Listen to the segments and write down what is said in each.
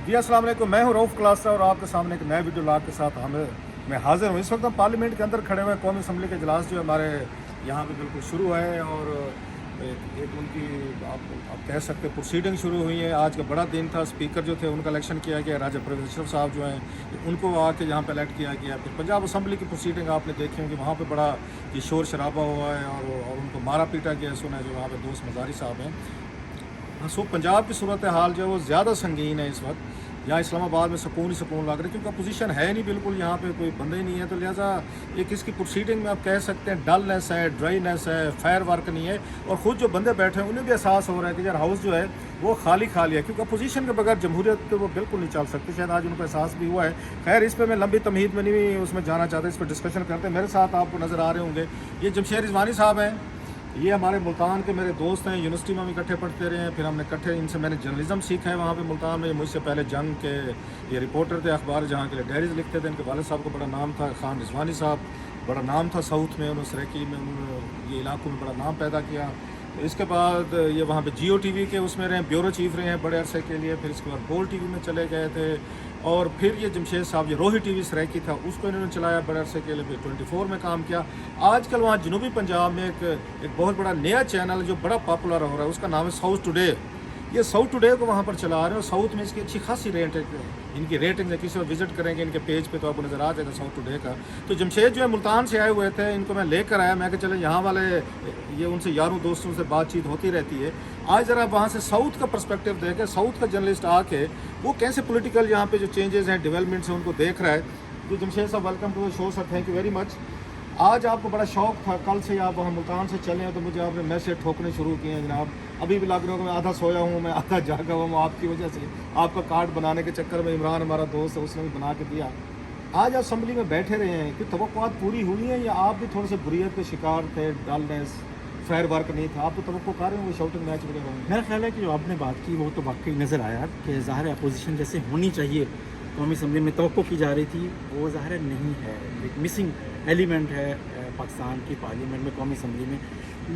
جی السلام علیکم، میں ہوں رؤف کلاسا اور آپ کے سامنے ایک نئے ویڈیو لاگ کے ساتھ میں حاضر ہوں۔ اس وقت ہم پارلیمنٹ کے اندر کھڑے ہوئے ہیں۔ قومی اسمبلی کے اجلاس جو ہے ہمارے یہاں پہ بالکل شروع ہے اور ایک ان کی آپ کہہ سکتے ہیں پروسیڈنگ شروع ہوئی ہے۔ آج کا بڑا دن تھا، اسپیکر جو تھے ان کا الیکشن کیا گیا، راجہ پروفیسر اشرف صاحب جو ہیں ان کو آ کے یہاں پہ الیکٹ کیا گیا۔ پھر پنجاب اسمبلی کی پروسیڈنگ آپ نے دیکھی ہوگی، وہاں پہ بڑا یہ شور شرابہ ہوا ہے اور ان کو مارا پیٹا گیا سنا ہے، جو وہاں پہ دوست مزاری صاحب ہیں۔ سو پنجاب کی صورتحال جو ہے وہ زیادہ سنگین ہے اس وقت۔ یہاں اسلام آباد میں سکون ہی سکون لگ رہا ہے، کیونکہ اپوزیشن ہے نہیں بالکل، یہاں پہ کوئی بندہ ہی نہیں ہے، تو لہٰذا ایک اس کی پروسیڈنگ میں آپ کہہ سکتے ہیں ڈلنیس ہے، ڈرائینیس ہے، فائر ورک نہیں ہے، اور خود جو بندے بیٹھے ہیں انہیں بھی احساس ہو رہا ہے کہ یار ہاؤس جو ہے وہ خالی ہے، کیونکہ اپوزیشن کے بغیر جمہوریت وہ بالکل نہیں چل سکتی۔ شاید آج ان کو احساس بھی ہوا ہے۔ خیر اس پہ میں لمبی تمہید میں نہیں اس میں جانا چاہتا، اس پہ ڈسکشن کرتے ہیں۔ میرے ساتھ آپ کو نظر آ رہے ہوں گے یہ جمشید رضوانی صاحب ہیں، یہ ہمارے ملتان کے میرے دوست ہیں، یونیورسٹی میں ہم اکٹھے پڑھتے رہے ہیں، پھر ہم نے اکٹھے ان سے میں نے جرنلزم سیکھا ہے وہاں پہ ملتان میں۔ مجھ سے پہلے جنگ کے یہ رپورٹر تھے، اخبار جہاں کے لیے ڈائریز لکھتے تھے۔ ان کے والد صاحب کو بڑا نام تھا، خان رضوانی صاحب، بڑا نام تھا ساؤتھ میں، انہوں نے سریکی میں انہوں نے یہ علاقوں میں بڑا نام پیدا کیا۔ اس کے بعد یہ وہاں پہ جیو ٹی وی کے اس میں رہے، بیورو چیف رہے ہیں بڑے عرصے کے لیے، پھر اس کے بعد بول ٹی وی میں چلے گئے تھے، اور پھر یہ جمشید صاحب یہ روہی ٹی وی سریکی تھا، اس کو انہوں نے چلایا بڑے عرصے کے لیے، پھر 24 میں کام کیا۔ آج کل وہاں جنوبی پنجاب میں ایک بہت بڑا نیا چینل جو بڑا پاپولر ہو رہا ہے، اس کا نام ہے ساؤتھ ٹوڈے۔ یہ ساؤتھ ٹوڈے کو وہاں پر چلا رہے ہیں، اور ساؤتھ میں اس کی اچھی خاصی ان کی ریٹنگ ہے، کسی اور وزٹ کریں گے ان کے پیج پہ تو آپ کو نظر آ جائے گا ساؤتھ ٹوڈے کا۔ تو جمشید جو ہے ملتان سے آئے ہوئے تھے، ان کو میں لے کر آیا، میں کہ چلیں یہاں والے یہ ان سے یاروں دوستوں سے بات چیت ہوتی رہتی ہے، آج ذرا وہاں سے ساؤتھ کا پرسپیکٹو دیکھیں، ساؤتھ کا جرنلسٹ آ کے وہ کیسے پولیٹیکل یہاں پہ جو چینجز ہیں ڈیولپمنٹس ہیں ان کو دیکھ رہا ہے۔ تو جمشید صاحب welcome to the show sir, thank you very much. آج آپ کو بڑا شوق تھا، کل سے آپ وہاں ملتان سے چلے ہیں تو مجھے آپ نے میسج ٹھوکنے شروع کیے ہیں جناب۔ ابھی بھی لگ رہا ہوں کہ میں آدھا سویا ہوں، میں آدھا جاگا ہوا ہوں آپ کی وجہ سے۔ آپ کا کارڈ بنانے کے چکر میں عمران ہمارا دوست ہے، اس نے بھی بنا کے دیا۔ آج آپ اسمبلی میں بیٹھے رہے ہیں، کوئی توقعات پوری ہوئی ہیں یا آپ بھی تھوڑے سے بریت کے شکار تھے، ڈلنیس فیئر ورک نہیں تھا؟ آپ تو توقع کر رہے ہیں وہ شاؤٹنگ میچ وغیرہ ہوں گے؟ میرا خیال ہے کہ جو آپ نے بات کی وہ تو واقعی نظر آیا کہ ظاہر اپوزیشن جیسے ہونی چاہیے قومی اسمبلی میں توقع کی جا رہی تھی، وہ ظاہر نہیں ہے، ایک مسنگ ایلیمنٹ ہے پاکستان کی پارلیمنٹ میں، قومی اسمبلی میں۔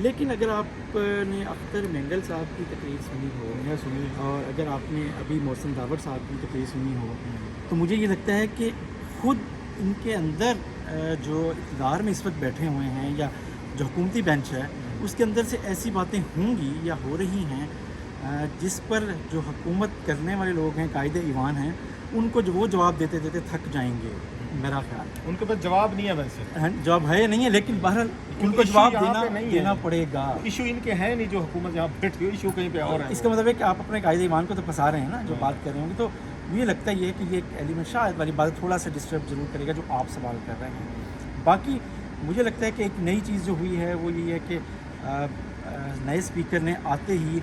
لیکن اگر آپ نے اختر مینگل صاحب کی تقریر سنی ہو اور اگر آپ نے ابھی محسن داور صاحب کی تقریر سنی ہو، تو مجھے یہ لگتا ہے کہ خود ان کے اندر جو اقتدار میں اس وقت بیٹھے ہوئے ہیں یا جو حکومتی بینچ ہے اس کے اندر سے ایسی باتیں ہوں گی یا ہو رہی ہیں جس پر جو حکومت کرنے والے لوگ ہیں، قائد ایوان ہیں، ان کو جو وہ جواب دیتے دیتے تھک جائیں گے، میرا خیال ہے۔ ان کے پاس جواب نہیں ہے ویسے، جواب ہے نہیں ہے، لیکن بہرحال ان کو جواب دینا پڑے گا۔ ایشو ان کے ہیں نہیں جو حکومت یہاں بیٹھی ہوئی، ایشو کہیں پہ اور ہے۔ اس کا مطلب ہے کہ آپ اپنے قائد ایوان کو تو پھنسا رہے ہیں نا جو بات کر رہے ہوں گے، تو مجھے لگتا ہے یہ کہ یہ ایک ایلیمنٹ شاید والی بات تھوڑا سا ڈسٹرب ضرور کرے گا جو آپ سوال کر رہے ہیں۔ باقی مجھے لگتا ہے کہ ایک نئی چیز جو ہوئی ہے وہ یہ ہے کہ نئے اسپیکر نے آتے ہی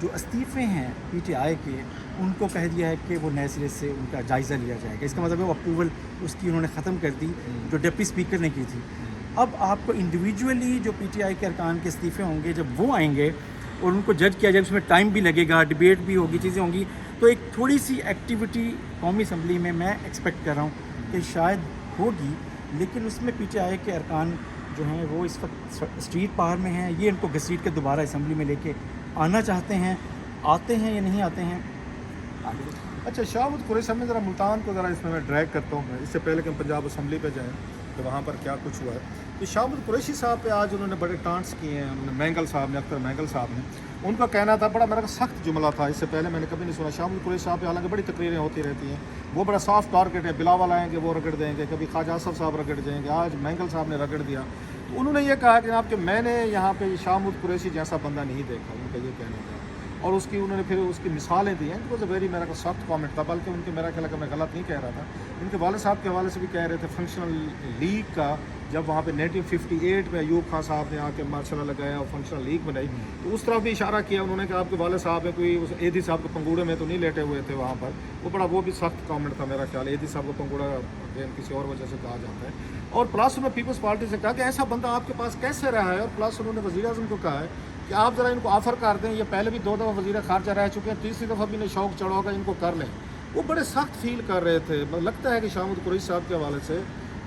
جو استعفے ہیں پی ٹی آئی کے ان کو کہہ دیا ہے کہ وہ نئے سرے سے ان کا جائزہ لیا جائے گا۔ اس کا مطلب ہے وہ اپروول اس کی انہوں نے ختم کر دی جو ڈپٹی اسپیکر نے کی تھی۔ اب آپ کو انڈیویجولی جو پی ٹی آئی کے ارکان کے استعفے ہوں گے، جب وہ آئیں گے اور ان کو جج کیا جائے، اس میں ٹائم بھی لگے گا، ڈبیٹ بھی ہوگی، چیزیں ہوں گی، تو ایک تھوڑی سی ایکٹیویٹی قومی اسمبلی میں ایکسپیکٹ کر رہا ہوں کہ شاید ہوگی، لیکن اس میں پی ٹی آئی کے ارکان جو ہیں وہ اس وقت اسٹریٹ پار میں ہیں، یہ ان کو گھسیٹ کے دوبارہ اسمبلی میں لے کے آنا چاہتے ہیں، آتے ہیں یا نہیں آتے ہیں۔ اچھا شاہد قریشی صاحب نے ذرا ملتان کو ذرا اس میں ڈریگ کرتا ہوں، اس سے پہلے کہ ہم پنجاب اسمبلی پہ جائیں تو وہاں پر کیا کچھ ہوا ہے۔ تو شاہد قریشی صاحب پہ آج انہوں نے بڑے ٹانٹس کیے ہیں، انہوں نے مینگل صاحب نے، اختر مینگل صاحب نے، ان کا کہنا تھا بڑا میرا سخت جملہ تھا، اس سے پہلے میں نے کبھی نہیں سنا۔ شاہد قریشی صاحب پہ حالانکہ بڑی تقریریں ہوتی رہتی ہیں، وہ بڑا سافٹ ٹارگیٹ ہے، بلاول آئیں گے وہ رگڑ دیں گے، کبھی خواجہ آصف صاحب رگڑ دیں گے، آج مینگل صاحب نے رگڑ دیا۔ تو انہوں نے یہ کہا کہ جناب کہ میں نے یہاں پہ شاہد قریشی جیسا بندہ نہیں دیکھا، ان کا یہ کہنا تھا، اور اس کی انہوں نے پھر اس کی مثالیں دی ہیں۔ اٹ واز اے ویری میرا سخت کامنٹ تھا، بلکہ ان کے میرا خیال ہے کہ میں غلط نہیں کہہ رہا تھا، ان کے والد صاحب کے حوالے سے بھی کہہ رہے تھے فنکشنل لیگ کا، جب وہاں پہ 1958 میں ایوب خان صاحب نے آ کے ماشاء اللہ لگایا اور فنکشنل لیگ بنائی، تو اس طرف بھی اشارہ کیا انہوں نے کہ آپ کے والد صاحب ہیں کوئی ایدھی صاحب کو پنگوڑے میں تو نہیں لیٹے ہوئے تھے وہاں پر، وہ بھی سخت کامنٹ تھا میرا خیال۔ ایدھی صاحب کو پنگوڑا کسی اور وجہ سے کہا جاتا ہے، اور پلس انہوں نے پیپلز پارٹی سے کہا کہ ایسا بندہ آپ کے پاس کیسے رہا ہے، اور پلس انہوں نے وزیر اعظم کو کہا ہے کہ آپ ذرا ان کو آفر کر دیں، یہ پہلے بھی 2 دفعہ وزیر خارجہ رہ چکے ہیں، تیسری دفعہ بھی انہیں شوق چڑھا ہوگا، ان کو کر لیں۔ وہ بڑے سخت فیل کر رہے تھے، لگتا ہے کہ شاہد قریشی صاحب کے حوالے سے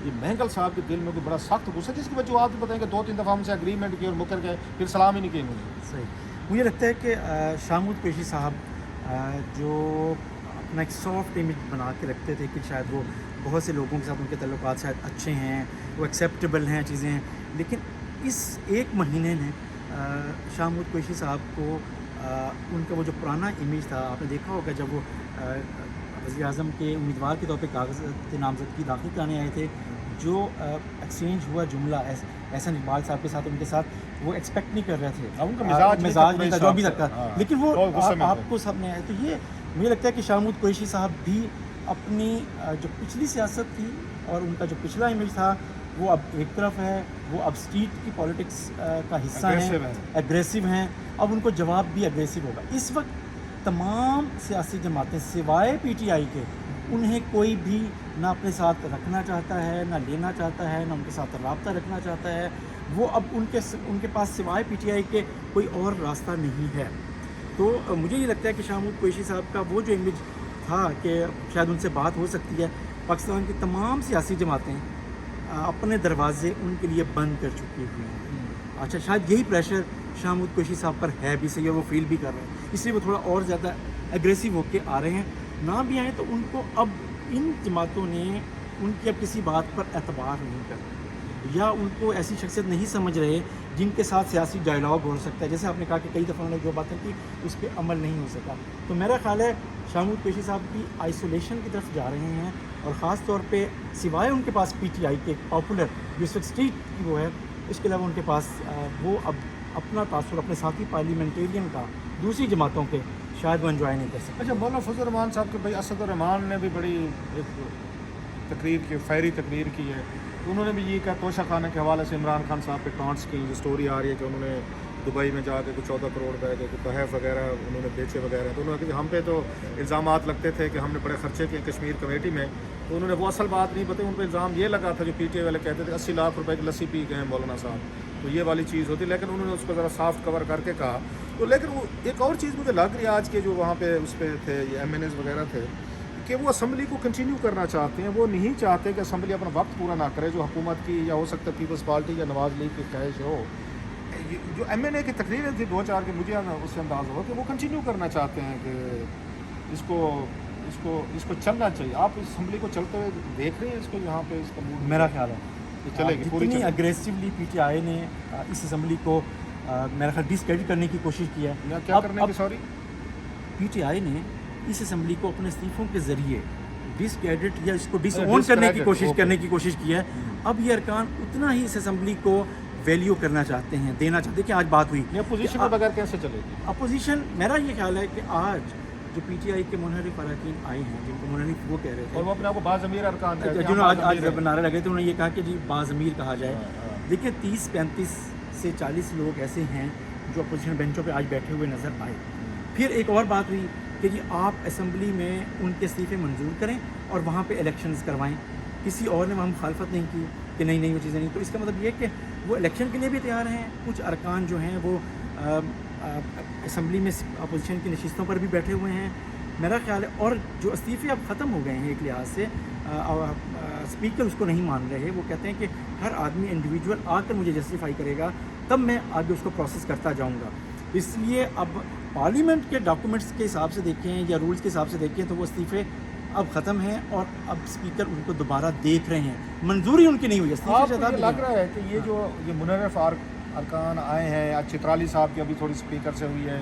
یہ مینگل صاحب کے دل میں کوئی بڑا سخت غصہ، جس کی وجہ آپ بھی بتائیں کہ 2-3 دفعہ ہم سے اگریمنٹ کی اور مکر گئے، پھر سلام ہی نہیں کیے انہوں نے۔ صحیح، مجھے لگتا ہے کہ شاہد قریشی صاحب جو अपना एक सॉफ्ट इमेज बना के रखते थे कि शायद वो बहुत से लोगों के साथ उनके ताल्लुकात शायद अच्छे हैं, वो एक्सेप्टेबल हैं चीज़ें हैं, लेकिन इस एक महीने ने शाह महमूद कुरैशी साहब को उनका वो जो पुराना इमेज था, आपने देखा होगा जब वो वज़ीर आज़म के उम्मीदवार के तौर पे कागज़ नामज़दगी दाखिल कराने आए थे, जो एक्सचेंज हुआ जुमला एहसन इकबाल साहब के साथ, उनके साथ वो एक्सपेक्ट नहीं कर रहे थे, उनका मिजाज नहीं था जो अभी तक का, हाँ, लेकिन वो गुस्से में आपको सामने आया। तो ये मुझे लगता है कि शाह महमूद कुरैशी साहब भी अपनी जो पिछली सियासत थी और उनका जो पिछला इमेज था वो अब एक तरफ है, वो अब स्ट्रीट की पॉलिटिक्स का हिस्सा हैं, एग्रेसिव हैं, अब उनको जवाब भी एग्रेसिव होगा। इस वक्त तमाम सियासी जमातें सिवाय PTI के उन्हें कोई भी ना अपने साथ रखना चाहता है, ना लेना चाहता है, ना उनके साथ रब्ता रखना चाहता है। वो अब उनके पास सिवाय PTI के कोई और रास्ता नहीं है। तो मुझे ये लगता है कि शाह महमूद कुरैशी साहब का वो जो इमेज था कि शायद उनसे बात हो सकती है, पाकिस्तान की तमाम सियासी जमातें अपने दरवाज़े उनके लिए बंद कर चुकी हुई हैं। अच्छा, शायद यही प्रेशर शाह महमूद कुरैशी साहब पर है भी सही, और वो फील भी कर रहे हैं, इसलिए वो थोड़ा और ज़्यादा एग्रेसिव होके आ रहे हैं। ना भी आए तो उनको अब इन जमातों ने उनकी अब किसी बात पर एतबार नहीं कर रहे, या उनको ऐसी शख्सियत नहीं समझ रहे जिनके साथ सियासी डायलॉग हो सकता है। जैसे आपने कहा कि कई दफ़ा उन्होंने जो बातें की उस पर अमल नहीं हो सका। तो मेरा ख्याल है शाह महमूद कुरैशी साहब की आइसोलेशन की तरफ जा रहे हैं, और ख़ास तौर पे सिवाय उनके पास PTI के पॉपुलर जो इस वक्त स्ट्रीट की वो है, इसके अलावा उनके पास वो अब अपना तासुर अपने साथी पार्लियामेंटेरियन का दूसरी जमातों के शायद वो एंजॉय नहीं कर सकते। अच्छा, मौलाना फजल रहमान साहब के भाई असदुर्रहमान ने भी बड़ी एक तकरीर की, फैरी तकरीर की है। तो उन्होंने भी ये कहा, तोशा खाने के हवाले से इमरान खान साहब पे टॉन्ट्स की जो स्टोरी आ रही है कि उन्होंने दुबई में जाके कुछ 14 करोड़ रुपए के कुछ तहफ़ वगैरह उन्होंने बेचे वगैरह। तो उन्होंने कहा हम पे तो इल्ज़ामात लगते थे कि हमने बड़े खर्चे किए कश्मीर कमेटी में। तो उन्होंने वो असल बात नहीं बताई, उन पर इल्ज़ाम ये लगा था जो PTI वाले कहते थे 80 लाख रुपए की लस्सी पी गए हैं मौलाना साहब, तो ये वाली चीज़ होती। लेकिन उन्होंने उसको ज़रा सॉफ्ट कवर करके कहा। तो लेकिन वो एक और चीज़ मुझे लग रही है आज के जो वहाँ पे उस पर थे ये MNAs वगैरह थे कि वो असम्बली को कंटिन्यू करना चाहते हैं। वो नहीं चाहते कि असम्बली अपना वक्त पूरा ना करे, जो हुकूमत की या हो सकता है पीपल्स पार्टी या नवाज़ लीग की ख्वाहिश हो। जो MNA की तकरीरें थी 2-4 की, मुझे उससे अंदाज़ हुआ कि वो कंटिन्यू करना चाहते हैं कि इसको चलना चाहिए। आप इस असम्बली को चलते हुए देख रहे हैं इसको, यहाँ पे इसका मूड मेरा ख्याल है चलेगी पूरी जितनी अग्रेसिवली PTI ने इस असम्बली को मेरा ख्याल डिसक्रेडिट करने की कोशिश की है, या क्या करने की, सॉरी, PTI ने इस असम्बली को अपने इस्तीफ़ों के ज़रिए डिसक्रेडिट या इसको डिसओन करने की कोशिश की है। अब ये अरकान उतना ही इस असम्बली को वैल्यू करना चाहते हैं, देना चाहते हैं कि आज बात हुई। अपोजिशन के बगैर कैसे चलेगी अपोजिशन? मेरा ये ख्याल है कि आज जो PTI के मुनहरिफ अरकान आए हैं, जिनको मुनहरिफ वो कह रहे थे, और वो अपने आप को बाज़मीर अरकान जिन्होंने आज जब नारे लगे थे, उन्होंने ये कहा कि जी बाज़मीर कहा जाए। देखिए 30-35 से 40 लोग ऐसे हैं जो अपोजिशन बेंचों पे आज बैठे हुए नज़र आए। फिर एक और बात हुई कि जी आप असम्बली में उनके इस्तीफ़े मंजूर करें और वहाँ पे इलेक्शंस करवाएं। किसी और ने वहाँ मुखालफत नहीं की कि नहीं वो चीज़ें नहीं। तो इसका मतलब ये है कि वो इलेक्शन के लिए भी तैयार हैं। कुछ अरकान जो हैं वो असम्बली में अपोजिशन की नशिस्तों पर भी बैठे हुए हैं, मेरा ख्याल है। और जो इस्तीफ़े अब ख़त्म हो गए हैं एक लिहाज से, स्पीकर उसको नहीं मान रहे। वो कहते हैं कि हर आदमी इंडिविजुअल आकर मुझे जस्टिफाई करेगा, तब मैं आगे उसको प्रोसेस करता जाऊँगा। इसलिए अब पार्लियामेंट के डॉक्यूमेंट्स के हिसाब से देखें या रूल्स के हिसाब से देखें तो वो इस्तीफ़े अब ख़त्म हैं, और अब स्पीकर उनको दोबारा देख रहे हैं, मंजूरी उनकी नहीं हुई है। आपको लग रहा है कि ये मुनर्रफ अरकान आए हैं, आज चित्राली साहब की अभी थोड़ी स्पीकर से हुई है,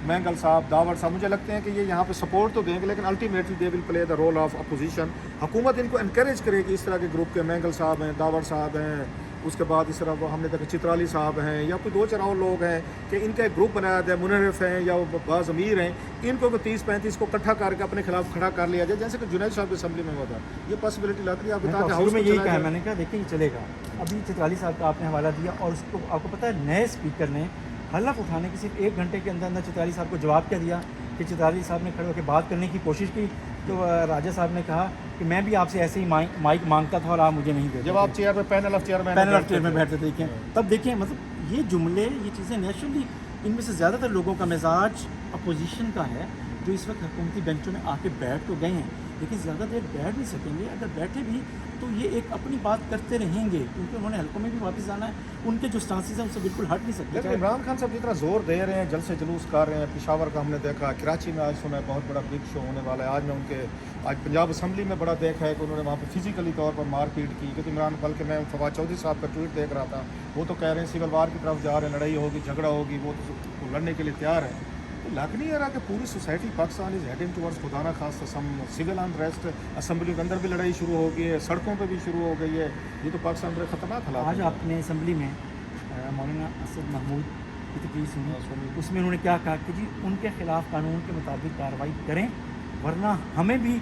मैंगल साहब, दावर साहब, मुझे लगते हैं कि ये यहाँ पे सपोर्ट तो देंगे, लेकिन ultimately they will play the role of opposition. हुकूमत इनको इनकरेज करेगी इस तरह के ग्रुप के, मैंगल साहब हैं, दावर साहब हैं, उसके बाद इस तरह हमने देखा चित्राली साहब हैं, या कोई 2-4 और लोग हैं कि इनका एक ग्रुप बनाया जाए, मुनर्रफ हैं या बाज़मीर हैं, इनको 30-35 को इकट्ठा करके अपने खिलाफ खड़ा कर लिया जाए, जैसे कि जुनैद साहब असेंबली में हुआ था। ये पॉसिबिलिटी लग रही है। आप बता दें हाउस में यही कहा, मैंने कहा देखिए ये चलेगा। अभी चित्राली साहब का आपने हवाला दिया, और उसको आपको पता है नए स्पीकर ने हलफ उठाने के सिर्फ 1 घंटे के अंदर अंदर चित्राली साहब को जवाब क्या दिया कि चित्राली साहब ने खड़े होकर बात करने की कोशिश की, तो राजा साहब ने कहा कि मैं भी आपसे ऐसे ही माइक मांगता था और आप मुझे नहीं देते। जब आप चेयर पे पैनल ऑफ चेयर में बैठते थे, देखें तब देखें, मतलब ये जुमले, ये चीज़ें नेचुरली, इनमें से ज़्यादातर लोगों का मिजाज अपोजिशन का है, जो जो इस वक्त हुकूमती बेंचों में आके बैठ तो गए हैं, लेकिन ज़्यादा देर बैठ नहीं सकेंगे। अगर बैठे भी तो ये एक अपनी बात करते रहेंगे, क्योंकि उन्होंने हल्कों में भी वापस आना है। उनके जो स्टांसेस हैं उनसे बिल्कुल हट नहीं सकते। लेकिन इमरान खान साहब जितना जोर दे रहे हैं, जलसे जुलूस कर रहे हैं, पेशावर का हमने देखा, कराची में आज सुना है बहुत बड़ा बिग शो होने वाला है। आज पंजाब असम्बली में बड़ा देखा है कि उन्होंने वहाँ पे फिजिकली तौर पर मारपीट की, क्योंकि इमरान, बल्कि मैं फवाद चौधरी साहब का ट्वीट देख रहा था, वो तो कह रहे हैं सिविल वार की तरफ जा रहे हैं, लड़ाई होगी, झगड़ा होगी, वो तो लड़ने के लिए तैयार है। तो लग नहीं रहा कि पूरी society Pakistan is heading towards खुदा ना खास सम सिविल अनरेस्ट। असम्बली के अंदर भी लड़ाई शुरू हो गई है, सड़कों पे भी शुरू हो गई है। ये तो पाकिस्तान में खतरनाक हालात आज है। आपने असम्बली में मौलाना असद महमूद की तकरीर सुनी, उसमें उन्होंने क्या कहा कि जी उनके ख़िलाफ़ कानून के मुताबिक कार्रवाई करें, वरना हमें भी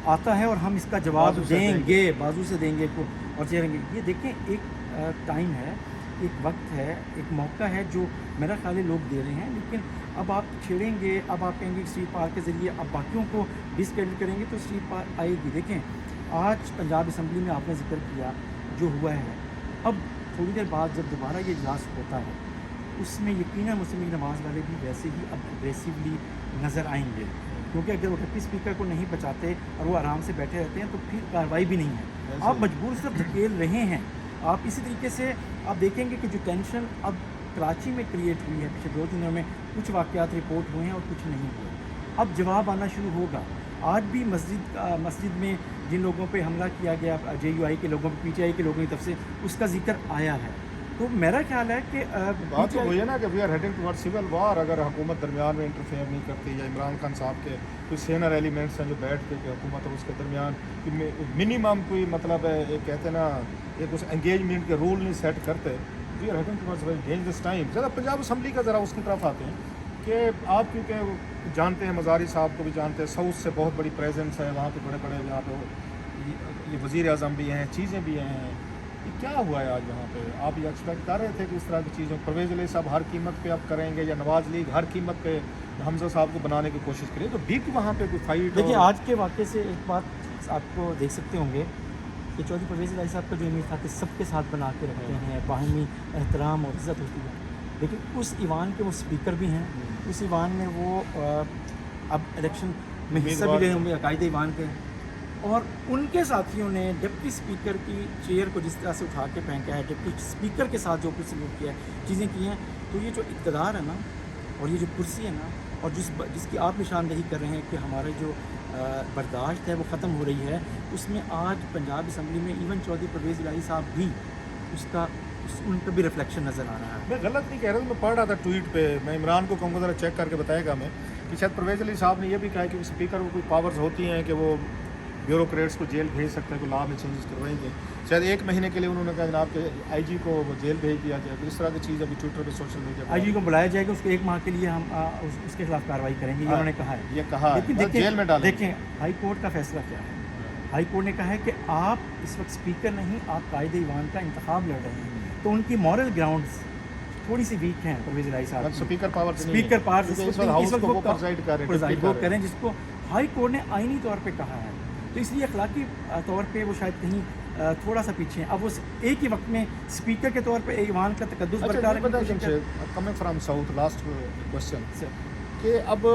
आता है और हम इसका जवाब बाजू से देंगे, बाजू से देंगे को और चलेंगे। ये देखें, एक टाइम है, एक वक्त है, एक मौका है जो मेरा ख्याल है लोग दे रहे हैं। लेकिन अब आप छेड़ेंगे, अब आप कहेंगे स्ट्रीट पार्क के ज़रिए अब बाकियों को डिसक्रेडिट करेंगे तो स्ट्रीट पार्क आएगी। देखें, आज पंजाब असम्बली में आपने जिक्र किया जो हुआ है, अब थोड़ी देर बाद जब दोबारा ये इजलास होता है उसमें यकीनन मुस्लिम लीग नवाज़ वाले भी वैसे ही अब अग्रेसिवली नज़र आएंगे, क्योंकि अगर वो डिप्टी स्पीकर को नहीं बचाते और वो आराम से बैठे रहते हैं तो फिर कार्रवाई भी नहीं है। आप मजबूर सिर्फ धकेल रहे हैं। आप इसी तरीके से आप देखेंगे कि जो टेंशन अब कराची में क्रिएट हुई है पिछले 2 दिनों में, कुछ वाक़यात रिपोर्ट हुए हैं और कुछ नहीं हुए, अब जवाब आना शुरू होगा। आज भी मस्जिद में जिन लोगों पे हमला किया गया JUI के लोगों पे, PTI के लोगों की तरफ से, उसका जिक्र आया है। तो मेरा ख्याल है कि बात तो वही है ना कि we are heading towards civil war. अगर हुकूमत दरमियान में इंटरफेयर नहीं करती, या इमरान खान साहब के कुछ सीनियर एलिमेंट्स हैं जो बैठ के हुकूमत और उसके दरमियान मिनिमम कोई मतलब है, एक कहते हैं ना, एक उस एंगेजमेंट के रूल नहीं सेट करते, we are heading towards very dangerous time. ज़रा पंजाब असम्बली का ज़रा उसकी तरफ आते हैं कि आप क्योंकि जानते हैं, मज़ारी साहब को भी जानते हैं, साउथ से बहुत बड़ी प्रेजेंस है वहाँ पे, बड़े बड़े यहाँ पे ये वज़ीर आज़म भी हैं, चीज़ें भी हैं। ये क्या हुआ है आज वहाँ पे? आप ये एक्सपेक्ट कर रहे थे कि इस तरह की चीज़ों, परवेज़ अली साहब हर कीमत पे अब करेंगे, या नवाज़ लीग हर कीमत पे हमजा साहब को बनाने की कोशिश करें, तो बिग वहाँ पे कोई फाइट? देखिए, आज के वाक़े से एक बात आपको देख सकते होंगे कि चौधरी परवेज़ अली साहब का जो इमेज था कि सबके साथ बना के रखते हैं, बाहमी एहतराम और इज़्ज़त होती है, लेकिन उस ईवान के वो स्पीकर भी हैं, उस ईवान में वो अब इलेक्शन में हिस्सा भी ले होंगे, अकायदे ईवान के, और उनके साथियों ने डिप्टी स्पीकर की चेयर को जिस तरह से उठा के फेंका है, डिप्टी स्पीकर के साथ जो कुछ सलूक किया है, चीज़ें की हैं, तो ये जो इक़्तिदार है ना, और ये जो कुर्सी है ना, और जिसकी आप निशानदेही कर रहे हैं कि हमारा जो बर्दाश्त है वो ख़त्म हो रही है, उसमें आज पंजाब असम्बली में इवन चौधरी परवेज़ इलाही साहब भी उनका भी रिफ्लेक्शन नज़र आ रहा है। मैं गलत नहीं कह रहा हूँ, मैं पढ़ रहा था ट्वीट पे, मैं इमरान को कहूँगा ज़रा चेक करके बताएगा हमें, कि शायद परवेज़ अली साहब ने ये भी कहा है कि स्पीकर को कोई पावर्स होती हैं कि वो ब्यूरोक्रेट्स को जेल भेज सकते हैं, कोई लॉ में चेंजेस करवाएंगे। शायद 1 महीने के लिए उन्होंने कहा जनाब के IG को जेल भेज दिया जाए। तो इस तरह की चीज़ अभी ट्विटर पे, सोशल मीडिया IG को बुलाया जाएगा, उसको 1 माह के लिए हम उसके खिलाफ कार्रवाई करेंगे, ये उन्होंने कहा है। ये कहा, लेकिन जेल में डालें। देखें, हाई कोर्ट का फैसला क्या है? हाई कोर्ट ने कहा है कि आप इस वक्त स्पीकर नहीं, आप कायदे ईवान का इंतखाब लड़ रहे हैं, तो उनकी मॉरल ग्राउंड्स थोड़ी सी वीक हैं परवेज़ इलाही साहब। स्पीकर पावर वो करें जिसको हाई कोर्ट ने आईनी तौर पे कहा है, तो इसलिए अखलाकी तौर पे वो शायद कहीं थोड़ा सा पीछे हैं। अब वो एक ही वक्त में स्पीकर के तौर पे ईवान का तकद्दुस बरकरार coming from south, last question कि अब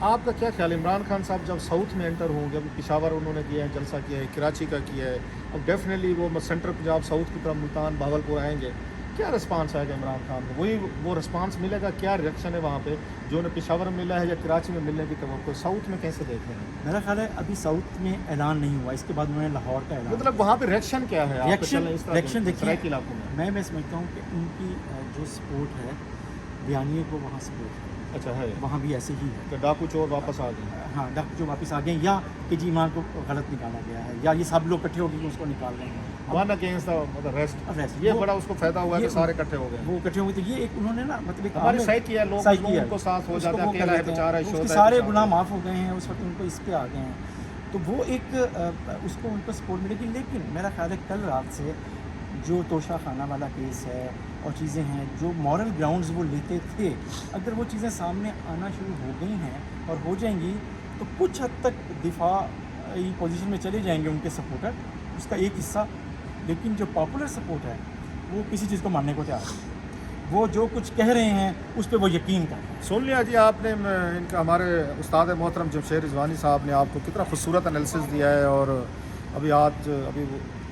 आपका क्या ख्याल है, इमरान खान साहब जब साउथ में एंटर होंगे, अभी पेशावर उन्होंने किया है, जलसा किया है, कराची का किया है, अब डेफिनेटली वो सेंट्रल पंजाब साउथ की तरफ मुल्तान भावलपुर आएंगे, क्या रिस्पांस आएगा इमरान खान को? वही वो रिस्पांस मिलेगा? क्या रिएक्शन है वहाँ पे जो उन्हें पेशावर में मिला है या कराची में मिलने की तवक्को? साउथ में कैसे देख रहे हैं? मेरा ख्याल है अभी साउथ में ऐलान नहीं हुआ, इसके बाद उन्होंने लाहौर का ऐलान, मतलब वहाँ पे रिएक्शन क्या है? रिएक्शन देखिए, इलाकों में मैं समझता हूँ कि उनकी जो सपोर्ट है बयानिए को, वहाँ सपोर्ट है, अच्छा है, वहाँ भी ऐसे ही है कि डाकू चोर वापस आ गए। हाँ, डाकू चोर वापस आ गए, या कि जी माँ को गलत निकाला गया है, या ये सब लोग इकट्ठे हो गए उसको निकाल रहे हैं, वन अगेंस्ट द रेस्ट। ये बड़ा उसको फायदा हुआ है, सारे इकट्ठे हो गए, वो इकट्ठे हो गए, तो ये एक उन्होंने ना मतलब हमारे सही किया, लोग उनको साथ हो जाते हैं, अकेला है बेचारा, उसके सारे गुनाह माफ़ हो गए हैं, उस वक्त उनको इस पे आ गए हैं, तो वो एक उसको उनको सपोर्ट मिलेगी। लेकिन मेरा ख्याल है कल रात से जो तोशा खाना वाला केस है और चीज़ें हैं, जो मॉरल ग्राउंड्स वो लेते थे, अगर वो चीज़ें सामने आना शुरू हो गई हैं और हो जाएंगी तो कुछ हद तक दिफाई पोजीशन में चले जाएंगे उनके सपोर्टर, उसका एक हिस्सा। लेकिन जो पॉपुलर सपोर्ट है वो किसी चीज़ को मानने को तैयार है। وہ جو کچھ کہہ رہے ہیں اس پہ وہ یقین کریں. سن لیا جی آپ نے ان کا ہمارے استاد محترم جمشید رضوانی صاحب نے آپ کو کتنا خوبصورت انالیسس دیا ہے. اور ابھی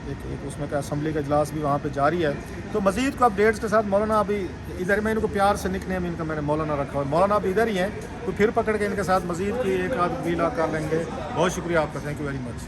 ایک اس میں کا اسمبلی کا اجلاس بھی وہاں پہ جاری ہے. تو مزید کو اپڈیٹس کے ساتھ مولانا ابھی ادھر میں ان کو پیار سے نک نیم ان کا میں نے مولانا رکھا ہوا ہے. مولانا ابھی ادھر ہی ہیں تو پھر پکڑ کے ان کے ساتھ مزید کی ایک آدھ ویلا کر لیں گے. بہت شکریہ آپ کا, تھینک یو ویری مچ.